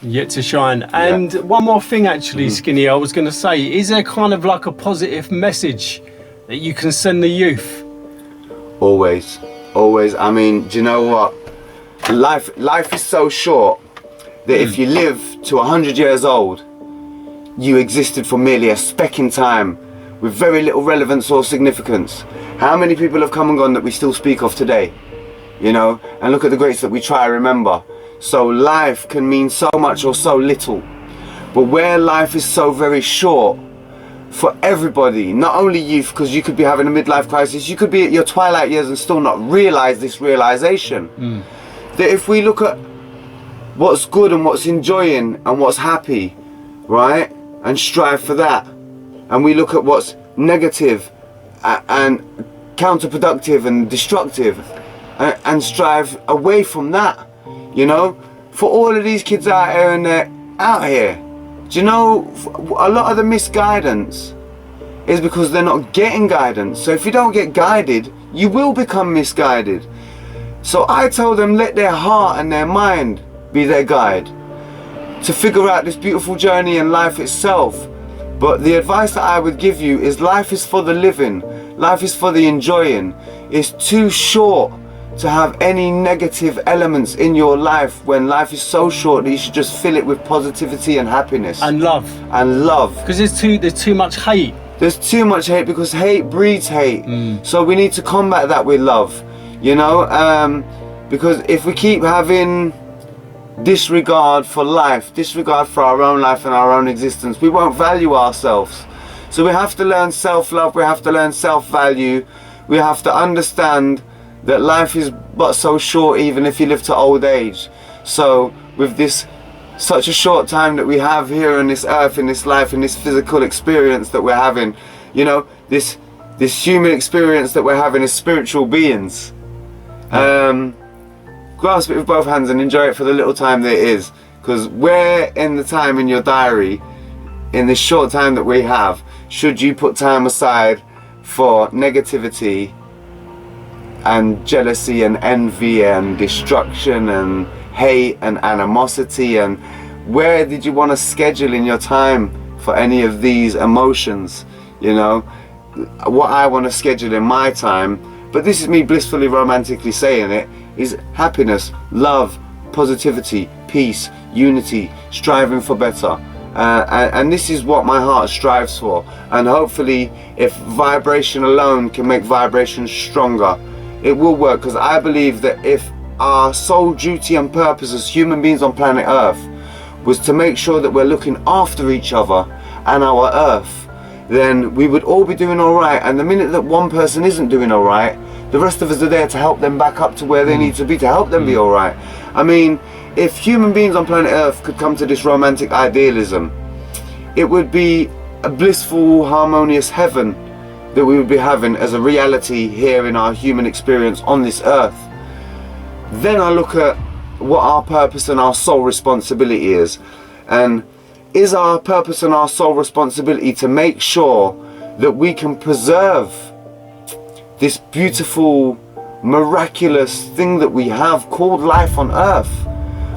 Yet to shine. And one more thing actually, Skinny, I was going to say, is there kind of like a positive message that you can send the youth? Always. I mean, do you know what? Life is so short that if you live to 100 years old, you existed for merely a speck in time with very little relevance or significance. How many people have come and gone that we still speak of today? You know, and look at the greats that we try to remember. So life can mean so much or so little. But where life is so very short, for everybody, not only youth, because you could be having a midlife crisis, you could be at your twilight years and still not realize this realization. That if we look at what's good and what's enjoying and what's happy, right, and strive for that, and we look at what's negative and counterproductive and destructive and strive away from that, you know, for all of these kids out here and they're out here, do you know, a lot of the misguidance is because they're not getting guidance. So if you don't get guided, you will become misguided. So I tell them, let their heart and their mind be their guide to figure out this beautiful journey in life itself. But the advice that I would give you is life is for the living, life is for the enjoying. It's too short to have any negative elements in your life when life is so short that you should just fill it with positivity and happiness. And love. And love. Because there's too much hate. There's too much hate because hate breeds hate. So we need to combat that with love, you know, because if we keep having disregard for life, disregard for our own life and our own existence, we won't value ourselves. So we have to learn self-love, we have to learn self-value, we have to understand that life is but so short even if you live to old age. So with this such a short time that we have here on this earth, in this life, in this physical experience that we're having, you know, this human experience that we're having as spiritual beings, grasp it with both hands and enjoy it for the little time that it is, because where in the time in your diary, in this short time that we have, should you put time aside for negativity and jealousy and envy and destruction and hate and animosity? And where did you want to schedule in your time for any of these emotions? You know, what I want to schedule in my time, but this is me blissfully romantically saying it, is happiness, love, positivity, peace, unity, striving for better. And this is what my heart strives for. And hopefully if vibration alone can make vibration stronger, it will work, because I believe that if our sole duty and purpose as human beings on planet Earth was to make sure that we're looking after each other and our Earth, then we would all be doing all right. And the minute that one person isn't doing all right, the rest of us are there to help them back up to where they need to be, to help them be all right. I mean, if human beings on planet Earth could come to this romantic idealism, it would be a blissful, harmonious heaven that we would be having as a reality here in our human experience on this earth. Then I look at what our purpose and our sole responsibility is. And is our purpose and our sole responsibility to make sure that we can preserve this beautiful, miraculous thing that we have called life on earth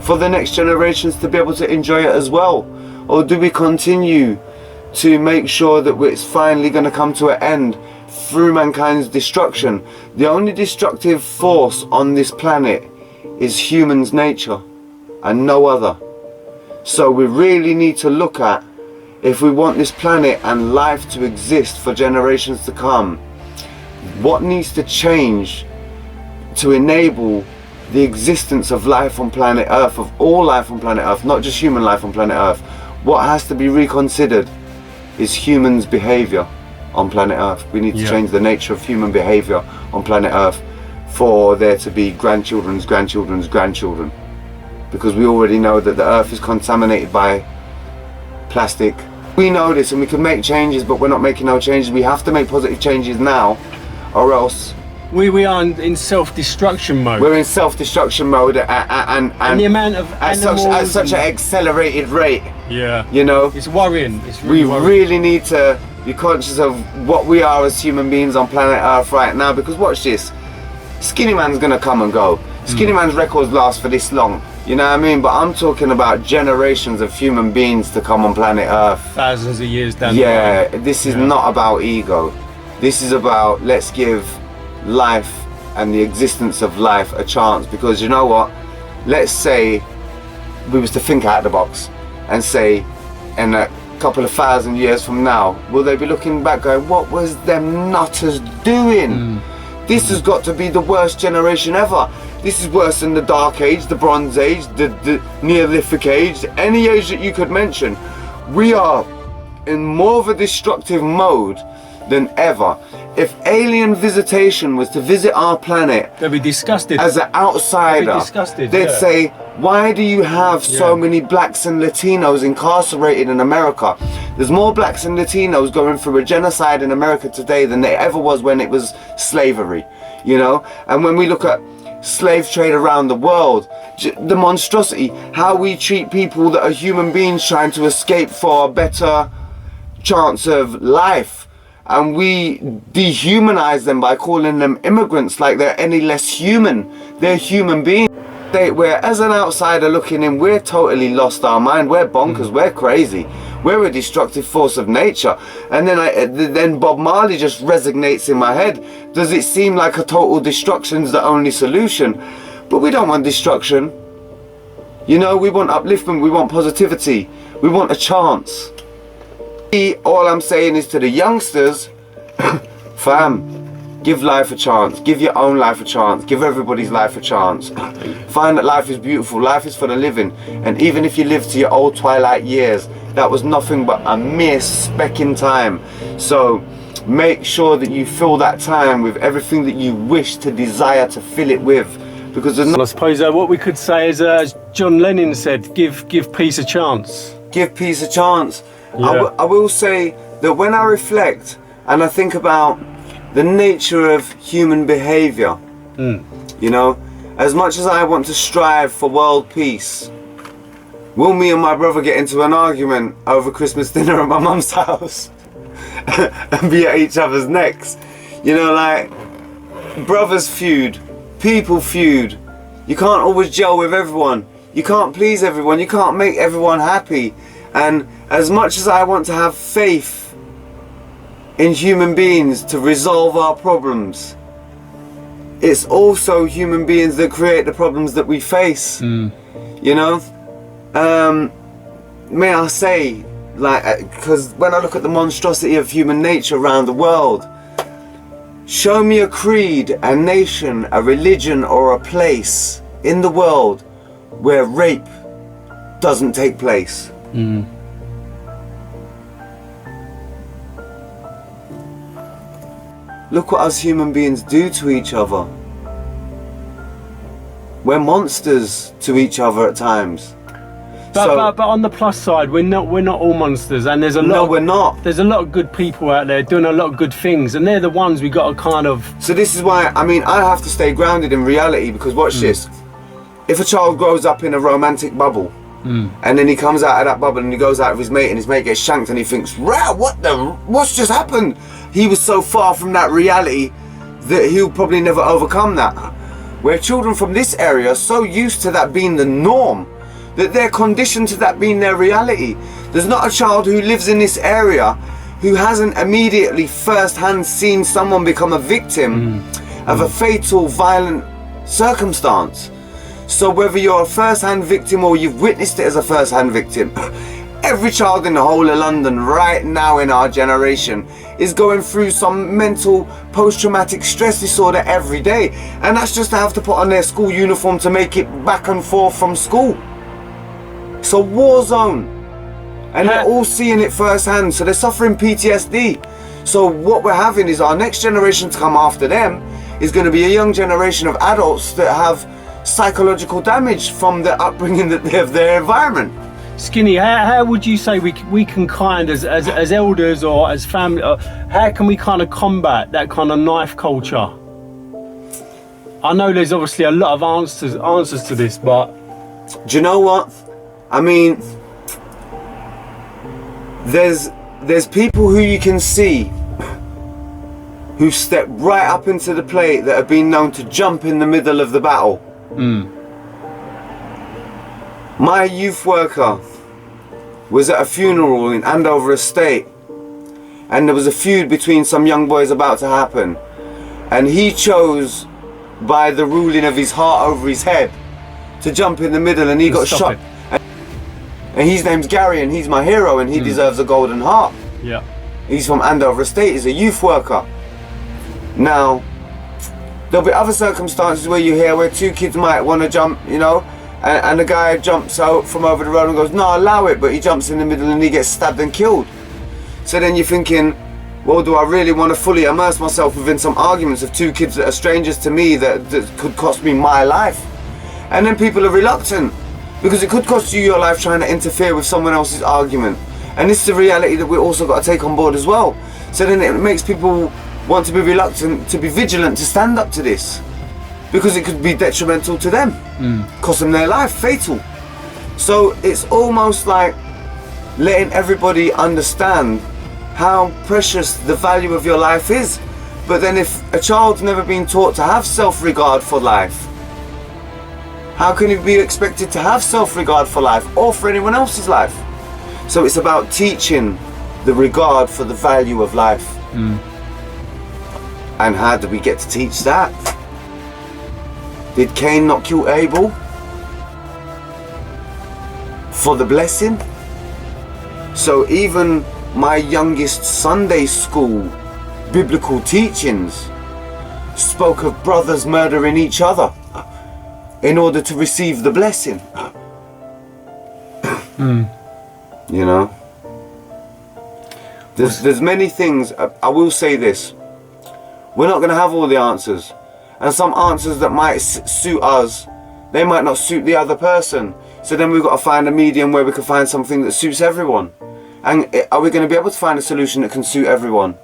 for the next generations to be able to enjoy it as well? Or do we continue to make sure that it's finally going to come to an end through mankind's destruction? The only destructive force on this planet is human's nature and no other. So we really need to look at, if we want this planet and life to exist for generations to come, what needs to change to enable the existence of life on planet Earth, of all life on planet Earth, not just human life on planet Earth. What has to be reconsidered is humans' behavior on planet Earth. We need to change the nature of human behavior on planet Earth for there to be grandchildren's grandchildren's grandchildren. Because we already know that the Earth is contaminated by plastic. We know this and we can make changes, but we're not making no changes. We have to make positive changes now, or else we are in self-destruction mode. We're in self-destruction mode, and the amount of animals at such an accelerated rate. Yeah. You know, it's worrying. It's really we worrying. really need to be conscious of what we are as human beings on planet Earth right now. Because watch this, SkinnyMan's gonna come and go. SkinnyMan's records last for this long. You know what I mean? But I'm talking about generations of human beings to come on planet Earth. Thousands of years down the Yeah, line. this is not about ego. This is about, let's give life and the existence of life a chance. Because you know what? Let's say we was to think out of the box and say, in a couple of thousand years from now, will they be looking back going, what was them nutters doing? This has got to be the worst generation ever. This is worse than the Dark Age, the Bronze Age, the Neolithic Age, any age that you could mention. We are in more of a destructive mode than ever. If alien visitation was to visit our planet, they'd be disgusted. As an outsider, They'd be disgusted, they'd say, why do you have so many blacks and Latinos incarcerated in America? There's more blacks and Latinos going through a genocide in America today than there ever was when it was slavery, you know? And when we look at slave trade around the world, the monstrosity, how we treat people that are human beings trying to escape for a better chance of life, and we dehumanize them by calling them immigrants like they're any less human. They're human beings. Where as an outsider looking in, we're totally lost our mind. We're bonkers. We're crazy. We're a destructive force of nature. And then Bob Marley just resonates in my head. Does it seem like a total destruction's the only solution? But we don't want destruction. You know, we want upliftment. We want positivity. We want a chance. All I'm saying is to the youngsters, fam, give life a chance. Give your own life a chance. Give everybody's life a chance. Find that life is beautiful. Life is for the living. And even if you live to your old twilight years, that was nothing but a mere speck in time. So make sure that you fill that time with everything that you wish to desire to fill it with. Because there's I suppose what we could say is, as John Lennon said, give peace a chance. Give peace a chance. Yeah. I will say that when I reflect and I think about the nature of human behavior, you know, as much as I want to strive for world peace, will me and my brother get into an argument over Christmas dinner at my mum's house and be at each other's necks? You know, like, brothers feud, people feud. You can't always gel with everyone. You can't please everyone. You can't make everyone happy. And as much as I want to have faith in human beings to resolve our problems, it's also human beings that create the problems that we face. You know, may I say, like, because when I look at the monstrosity of human nature around the world, show me a creed, a nation, a religion, or a place in the world where rape doesn't take place. Look what us human beings do to each other. We're monsters to each other at times. But on the plus side, we're not all monsters, and there's a lot. No, we're not. There's a lot of good people out there doing a lot of good things, and they're the ones we got to kind of. So this is why, I mean, I have to stay grounded in reality, because watch this. If a child grows up in a romantic bubble, and then he comes out of that bubble and he goes out with his mate and his mate gets shanked and he thinks, wow, what's just happened? He was so far from that reality that he'll probably never overcome that. Where children from this area are so used to that being the norm that they're conditioned to that being their reality. There's not a child who lives in this area who hasn't immediately first-hand seen someone become a victim of a fatal, violent circumstance. So whether you're a first-hand victim or you've witnessed it as a first-hand victim, every child in the whole of London right now in our generation is going through some mental post-traumatic stress disorder every day. And that's just to have to put on their school uniform to make it back and forth from school. It's a war zone. And they're all seeing it firsthand, so they're suffering PTSD. So what we're having is our next generation to come after them is going to be a young generation of adults that have psychological damage from the upbringing that they have, their environment. Skinny, how would you say we can kind as elders or as family, how can we kind of combat that kind of knife culture? I know there's obviously a lot of answers to this, but do you know what? I mean, there's people who you can see who step right up into the plate that have been known to jump in the middle of the battle. My youth worker was at a funeral in Andover Estate, and there was a feud between some young boys about to happen, and he chose, by the ruling of his heart over his head, to jump in the middle, and he got shot. And his name's Gary, and he's my hero, and he deserves a golden heart. Yeah. He's from Andover Estate, he's a youth worker. Now, there'll be other circumstances where you hear where two kids might want to jump, you know, and the guy jumps out from over the road and goes, no, allow it, but he jumps in the middle and he gets stabbed and killed. So then you're thinking, well, do I really want to fully immerse myself within some arguments of two kids that are strangers to me that could cost me my life? And then people are reluctant, because it could cost you your life trying to interfere with someone else's argument. And this is a reality that we've also got to take on board as well. So then it makes people want to be reluctant, to be vigilant, to stand up to this, because it could be detrimental to them, cost them their life, fatal. So it's almost like letting everybody understand how precious the value of your life is. But then if a child's never been taught to have self-regard for life, how can he be expected to have self-regard for life or for anyone else's life? So it's about teaching the regard for the value of life. And how do we get to teach that? Did Cain not kill Abel for the blessing? So even my youngest Sunday school biblical teachings spoke of brothers murdering each other in order to receive the blessing. You know, there's many things. I will say this: we're not going to have all the answers, and some answers that might suit us, they might not suit the other person. So then we've got to find a medium where we can find something that suits everyone. And are we going to be able to find a solution that can suit everyone?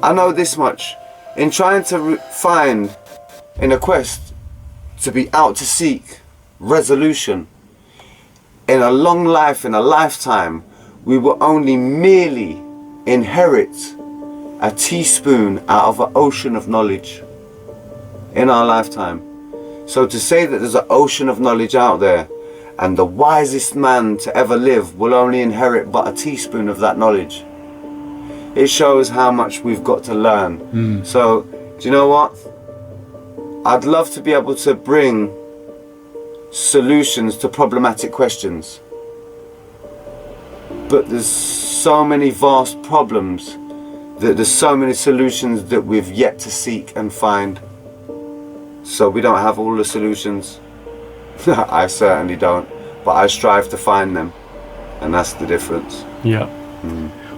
I know this much: in trying to find, in a quest to be out to seek resolution, in a long life, in a lifetime, we will only merely inherit a teaspoon out of an ocean of knowledge in our lifetime. So to say that there's an ocean of knowledge out there, and the wisest man to ever live will only inherit but a teaspoon of that knowledge, it shows how much we've got to learn. So, do you know what? I'd love to be able to bring solutions to problematic questions, but there's so many vast problems that there's so many solutions that we've yet to seek and find. So we don't have all the solutions. I certainly don't, but I strive to find them, and that's the difference. Yeah.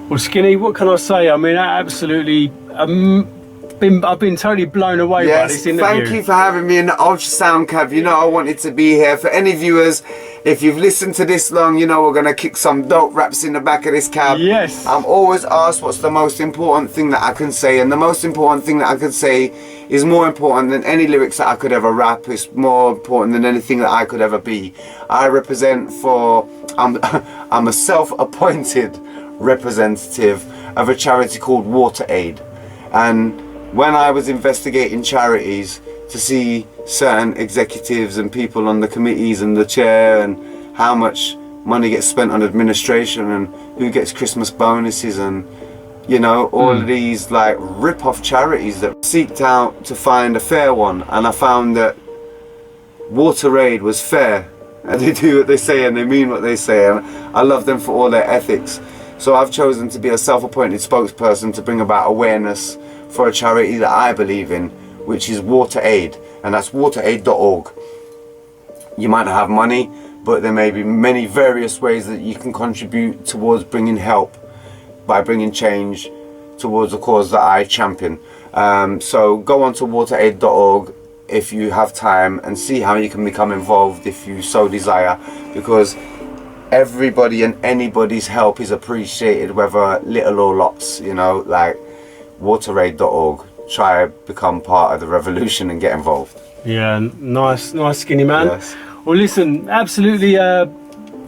Well, Skinny, what can I say? I mean, absolutely, I've been totally blown away by this interview. Thank you for having me in the ultrasound cab. You know I wanted to be here. For any viewers, if you've listened to this long, you know we're going to kick some dope raps in the back of this cab. Yes. I'm always asked what's the most important thing that I can say, and the most important thing that I can say is more important than any lyrics that I could ever rap. It's more important than anything that I could ever be. I represent I'm a self-appointed representative of a charity called WaterAid, and when I was investigating charities to see certain executives and people on the committees and the chair, and how much money gets spent on administration and who gets Christmas bonuses, and you know, all of these like rip-off charities, that seeked out to find a fair one, and I found that WaterAid was fair, and they do what they say and they mean what they say, and I love them for all their ethics. So I've chosen to be a self-appointed spokesperson to bring about awareness for a charity that I believe in, which is WaterAid, and that's wateraid.org. You might not have money, but there may be many various ways that you can contribute towards bringing help by bringing change towards a cause that I champion. So go on to wateraid.org if you have time and see how you can become involved if you so desire, because everybody and anybody's help is appreciated, whether little or lots, you know, like wateraid.org. Try to become part of the revolution and get involved. Yeah, nice Skinny Man. Yes. Well, listen, absolutely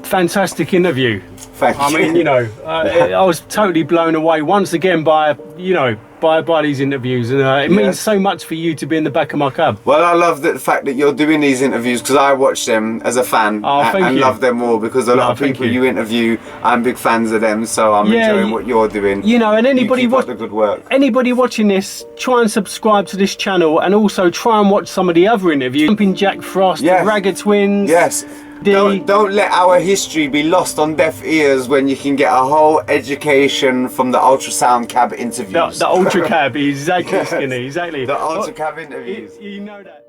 fantastic interview. Thank you. I mean, you know, I was totally blown away once again by, you know, by these interviews, and it means so much for you to be in the back of my cab. Well, I love the fact that you're doing these interviews because I watch them as a fan and love them all, because a lot of people you interview, I'm big fans of them, so I'm enjoying what you're doing. You know, and anybody keep up the good work. Anybody watching this, try and subscribe to this channel, and also try and watch some of the other interviews. Jumping Jack Frost, the Ragged Twins. Yes. Don't let our history be lost on deaf ears when you can get a whole education from the ultrasound cab interviews. The ultra cab, exactly, Skinny, exactly. The ultra cab interviews. You know that.